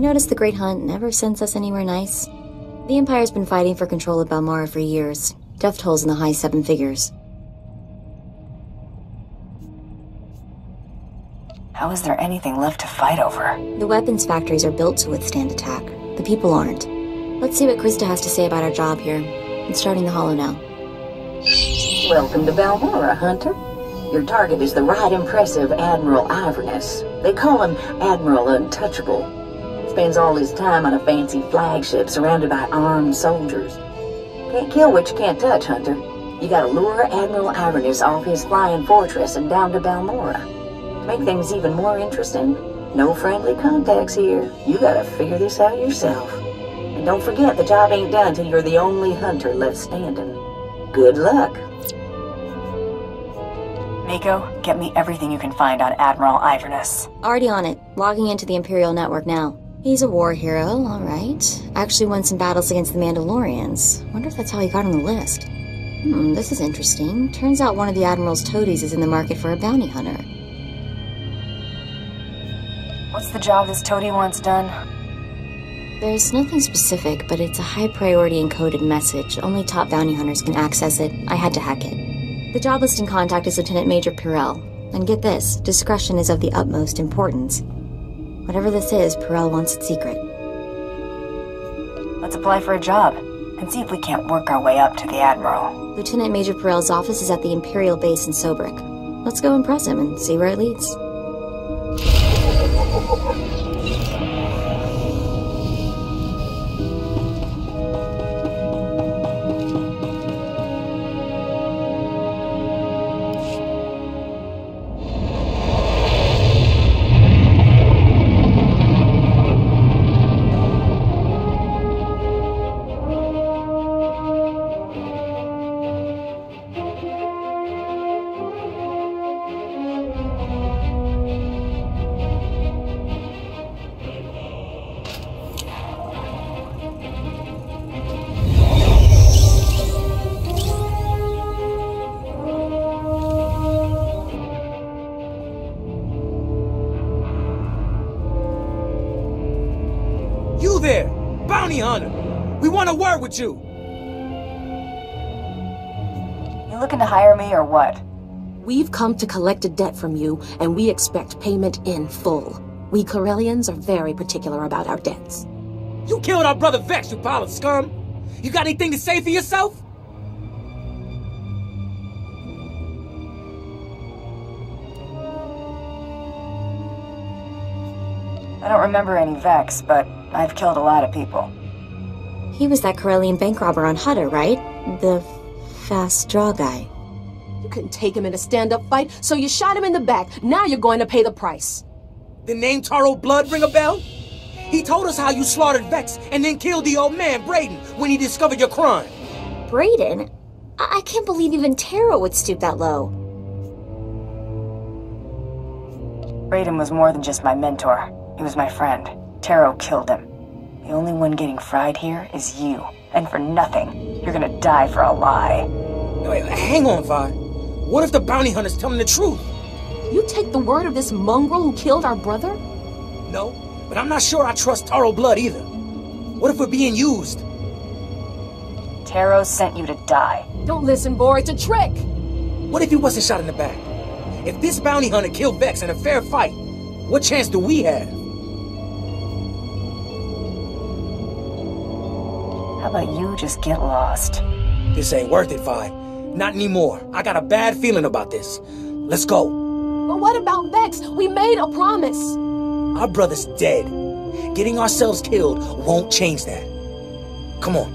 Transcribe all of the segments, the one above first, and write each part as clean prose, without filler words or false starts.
notice the Great Hunt never sends us anywhere nice? The Empire's been fighting for control of Balmorra for years. Death tolls in the high 7 figures. How is there anything left to fight over? The weapons factories are built to withstand attack. The people aren't. Let's see what Krista has to say about our job here. It's starting the Hollow now. Welcome to Balmorra, Hunter. Your target is the right impressive Admiral Iverness. They call him Admiral Untouchable. Spends all his time on a fancy flagship surrounded by armed soldiers. Can't kill what you can't touch, Hunter. You gotta lure Admiral Iverness off his flying fortress and down to Balmorra. To make things even more interesting, no friendly contacts here. You gotta figure this out yourself. And don't forget, the job ain't done till you're the only hunter left standing. Good luck. Miko, get me everything you can find on Admiral Iverness. Already on it. Logging into the Imperial network now. He's a war hero, alright. Actually won some battles against the Mandalorians. Wonder if that's how he got on the list. This is interesting. Turns out one of the Admiral's toadies is in the market for a bounty hunter. What's the job this toady wants done? There's nothing specific, but it's a high-priority encoded message. Only top bounty hunters can access it. I had to hack it. The job listing contact is Lieutenant Major Pyrrell. And get this, discretion is of the utmost importance. Whatever this is, Pyrrell wants it secret. Let's apply for a job, and see if we can't work our way up to the Admiral. Lieutenant Major Pyrrell's office is at the Imperial base in Sobrik. Let's go impress him and see where it leads. You there! Bounty hunter! We want to work with you! You looking to hire me or what? We've come to collect a debt from you, and we expect payment in full. We Corellians are very particular about our debts. You killed our brother Vex, you pile of scum! You got anything to say for yourself? I don't remember any Vex, but I've killed a lot of people. He was that Corellian bank robber on Hutter, right? The fast draw guy. You couldn't take him in a stand-up fight, so you shot him in the back. Now you're going to pay the price. The name Taro Blood ring a bell? He told us how you slaughtered Vex and then killed the old man, Brayden, when he discovered your crime. Brayden? I can't believe even Taro would stoop that low. Brayden was more than just my mentor. He was my friend. Taro killed him. The only one getting fried here is you. And for nothing. You're gonna die for a lie. Wait, hang on, Vi. What if the bounty hunter's telling the truth? You take the word of this mongrel who killed our brother? No, but I'm not sure I trust Taro Blood either. What if we're being used? Taro sent you to die. Don't listen, boy. It's a trick. What if he wasn't shot in the back? If this bounty hunter killed Vex in a fair fight, what chance do we have? How about you just get lost? This ain't worth it, Vi. Not anymore. I got a bad feeling about this. Let's go. But what about Vex? We made a promise. Our brother's dead. Getting ourselves killed won't change that. Come on.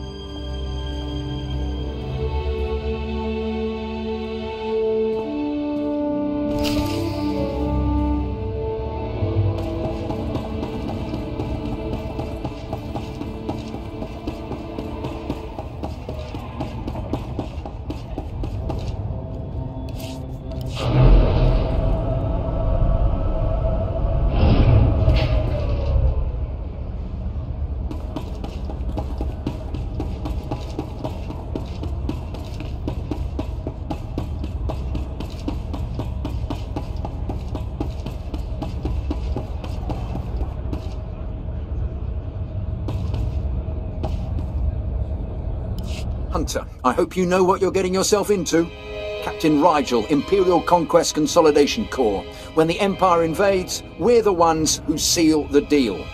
Hunter, I hope you know what you're getting yourself into. Captain Rigel, Imperial Conquest Consolidation Corps. When the Empire invades, we're the ones who seal the deal.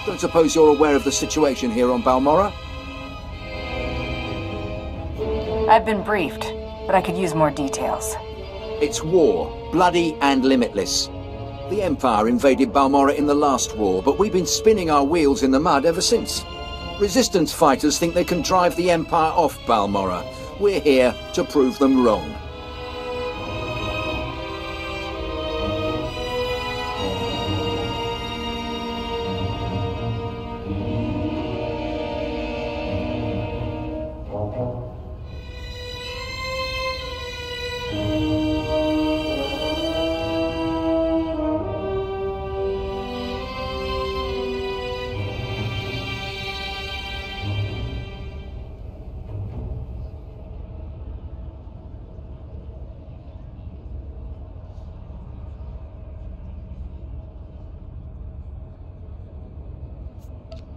Don't suppose you're aware of the situation here on Balmorra? I've been briefed, but I could use more details. It's war, bloody and limitless. The Empire invaded Balmorra in the last war, but we've been spinning our wheels in the mud ever since. Resistance fighters think they can drive the Empire off Balmorra. We're here to prove them wrong.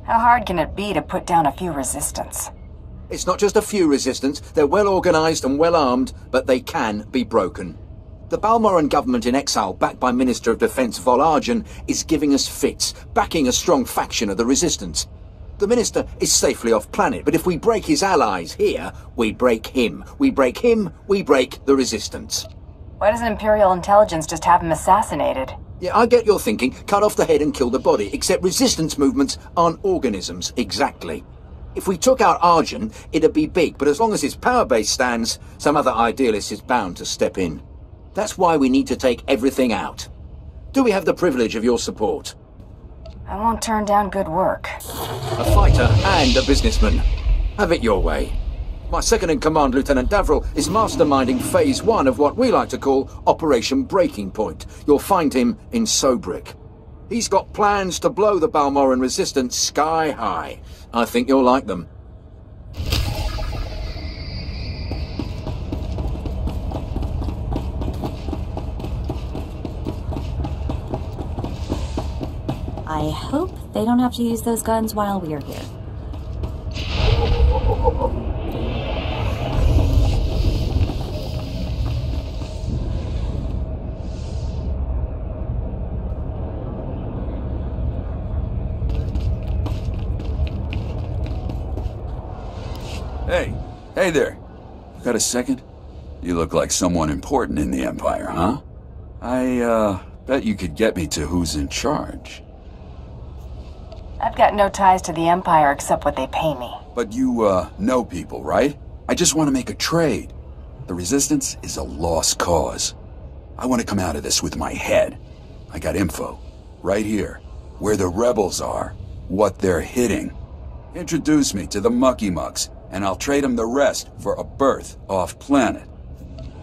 How hard can it be to put down a few resistance? It's not just a few resistance, they're well organised and well armed, but they can be broken. The Balmorran government in exile, backed by Minister of Defence Volargen, is giving us fits, backing a strong faction of the resistance. The Minister is safely off planet, but if we break his allies here, we break him. We break him, we break the resistance. Why doesn't Imperial Intelligence just have him assassinated? Yeah, I get your thinking. Cut off the head and kill the body, except resistance movements aren't organisms, exactly. If we took out Arjun, it'd be big, but as long as his power base stands, some other idealist is bound to step in. That's why we need to take everything out. Do we have the privilege of your support? I won't turn down good work. A fighter and a businessman. Have it your way. My second-in-command, Lieutenant Davril, is masterminding Phase 1 of what we like to call Operation Breaking Point. You'll find him in Sobrik. He's got plans to blow the Balmorran resistance sky high. I think you'll like them. I hope they don't have to use those guns while we're here. Hey there. Got a second? You look like someone important in the Empire, huh? I, bet you could get me to who's in charge. I've got no ties to the Empire except what they pay me. But you, know people, right? I just want to make a trade. The Resistance is a lost cause. I want to come out of this with my head. I got info. Right here. Where the rebels are. What they're hitting. Introduce me to the Mucky Mucks, and I'll trade them the rest for a berth off-planet.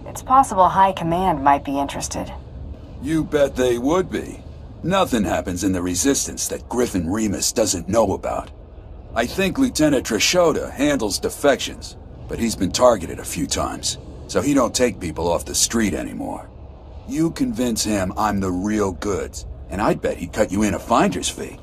It's possible High Command might be interested. You bet they would be. Nothing happens in the Resistance that Griffin Remus doesn't know about. I think Lieutenant Trishota handles defections, but he's been targeted a few times, so he don't take people off the street anymore. You convince him I'm the real goods, and I'd bet he'd cut you in a finder's fee.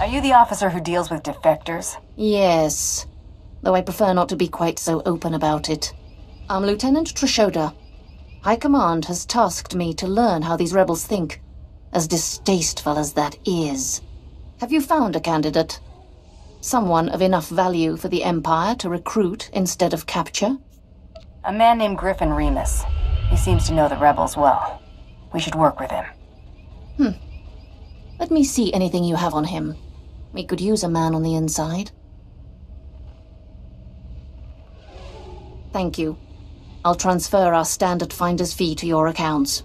Are you the officer who deals with defectors? Yes, though I prefer not to be quite so open about it. I'm Lieutenant Trishota. High Command has tasked me to learn how these rebels think, as distasteful as that is. Have you found a candidate? Someone of enough value for the Empire to recruit instead of capture? A man named Griffin Remus. He seems to know the rebels well. We should work with him. Let me see anything you have on him. We could use a man on the inside. Thank you. I'll transfer our standard finder's fee to your accounts.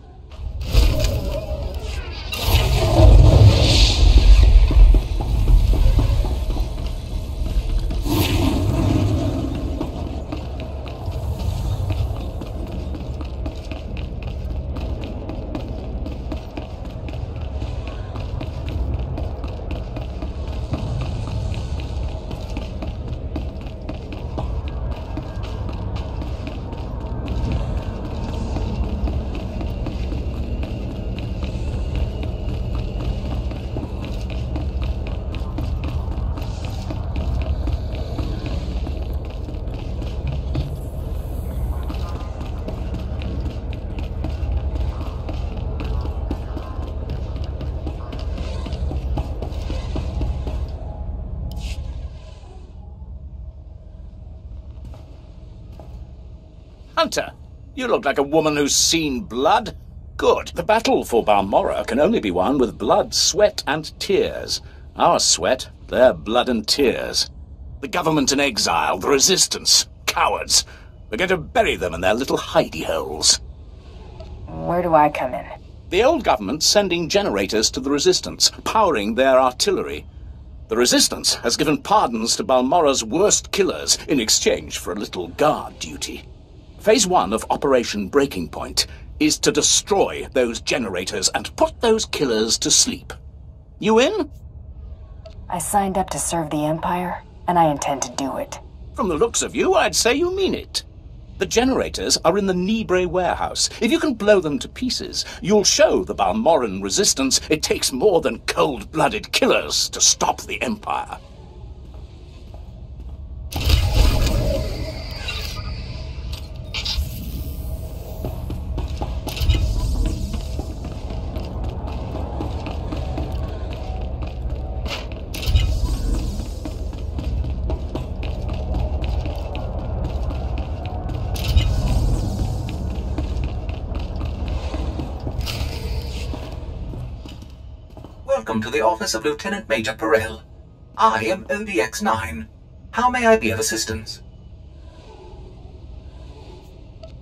Hunter, you look like a woman who's seen blood. Good. The battle for Balmorra can only be won with blood, sweat, and tears. Our sweat, their blood and tears. The government in exile, the resistance, cowards. We're going to bury them in their little hidey holes. Where do I come in? The old government's sending generators to the resistance, powering their artillery. The resistance has given pardons to Balmorra's worst killers in exchange for a little guard duty. Phase 1 of Operation Breaking Point is to destroy those generators and put those killers to sleep. You in? I signed up to serve the Empire, and I intend to do it. From the looks of you, I'd say you mean it. The generators are in the Nibre warehouse. If you can blow them to pieces, you'll show the Balmorran resistance it takes more than cold-blooded killers to stop the Empire. Welcome to the office of Lieutenant Major Perel. I am ODX-9. How may I be of assistance?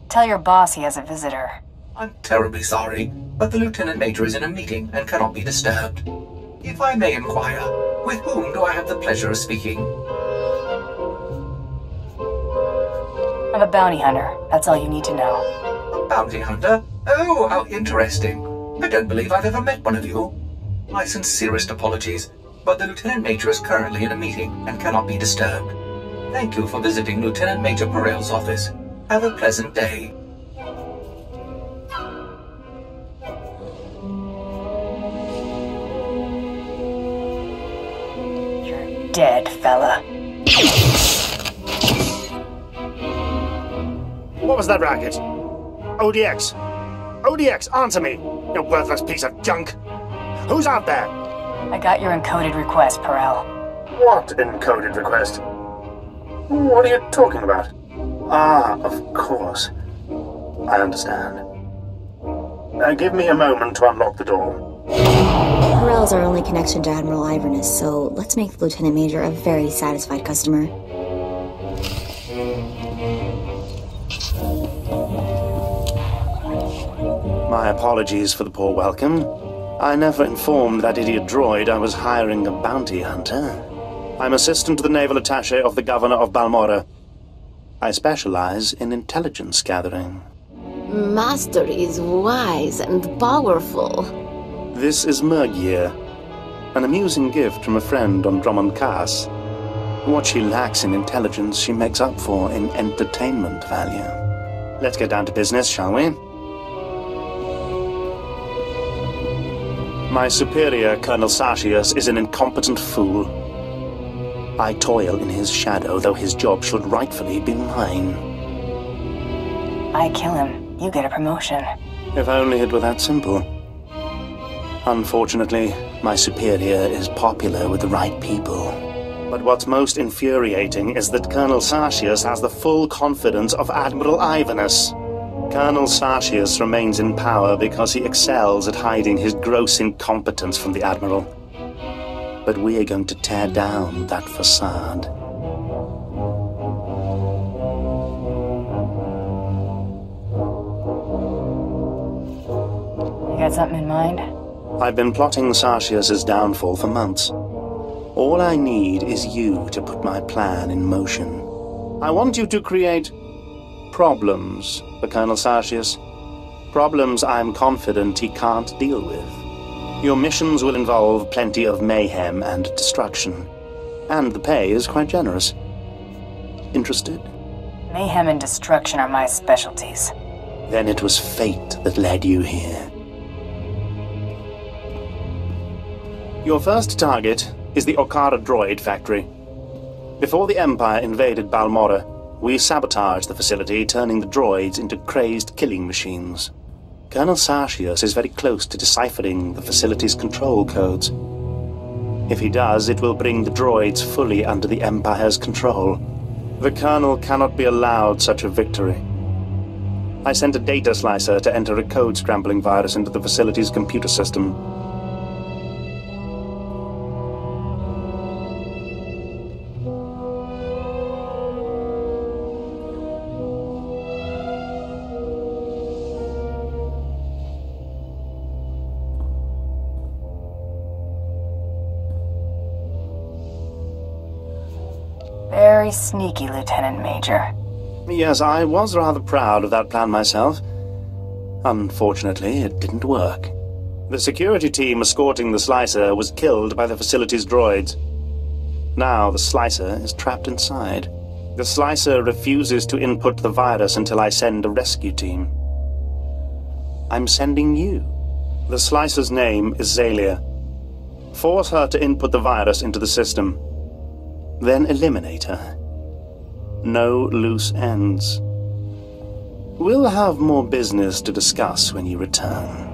Tell your boss he has a visitor. I'm terribly sorry, but the Lieutenant Major is in a meeting and cannot be disturbed. If I may inquire, with whom do I have the pleasure of speaking? I'm a bounty hunter. That's all you need to know. A bounty hunter? Oh, how interesting. I don't believe I've ever met one of you. My sincerest apologies, but the Lieutenant Major is currently in a meeting and cannot be disturbed. Thank you for visiting Lieutenant Major Perel's office. Have a pleasant day. You're dead, fella. What was that racket? ODX! ODX, answer me, you worthless piece of junk! Who's out there? I got your encoded request, Perel. What encoded request? What are you talking about? Ah, of course. I understand. Give me a moment to unlock the door. Perel's our only connection to Admiral Iverness, so let's make the Lieutenant Major a very satisfied customer. My apologies for the poor welcome. I never informed that idiot droid I was hiring a bounty hunter. I'm assistant to the naval attaché of the Governor of Balmorra. I specialize in intelligence gathering. Master is wise and powerful. This is Mergier, an amusing gift from a friend on Drummond Cass. What she lacks in intelligence, she makes up for in entertainment value. Let's get down to business, shall we? My superior, Colonel Sartius, is an incompetent fool. I toil in his shadow, though his job should rightfully be mine. I kill him, you get a promotion. If only it were that simple. Unfortunately, my superior is popular with the right people. But what's most infuriating is that Colonel Sartius has the full confidence of Admiral Ivanus. Colonel Sartius remains in power because he excels at hiding his gross incompetence from the Admiral. But we are going to tear down that facade. You got something in mind? I've been plotting Sartius's downfall for months. All I need is you to put my plan in motion. I want you to create problems for Colonel Sartius. Problems I'm confident he can't deal with. Your missions will involve plenty of mayhem and destruction. And the pay is quite generous. Interested? Mayhem and destruction are my specialties. Then it was fate that led you here. Your first target is the Okara droid factory. Before the Empire invaded Balmorra, we sabotaged the facility, turning the droids into crazed killing machines. Colonel Sartius is very close to deciphering the facility's control codes. If he does, it will bring the droids fully under the Empire's control. The Colonel cannot be allowed such a victory. I sent a data slicer to enter a code-scrambling virus into the facility's computer system. Very sneaky, Lieutenant Major. Yes, I was rather proud of that plan myself. Unfortunately, it didn't work. The security team escorting the slicer was killed by the facility's droids. Now the slicer is trapped inside. The slicer refuses to input the virus until I send a rescue team. I'm sending you. The slicer's name is Zalia. Force her to input the virus into the system. Then eliminate her. No loose ends. We'll have more business to discuss when you return.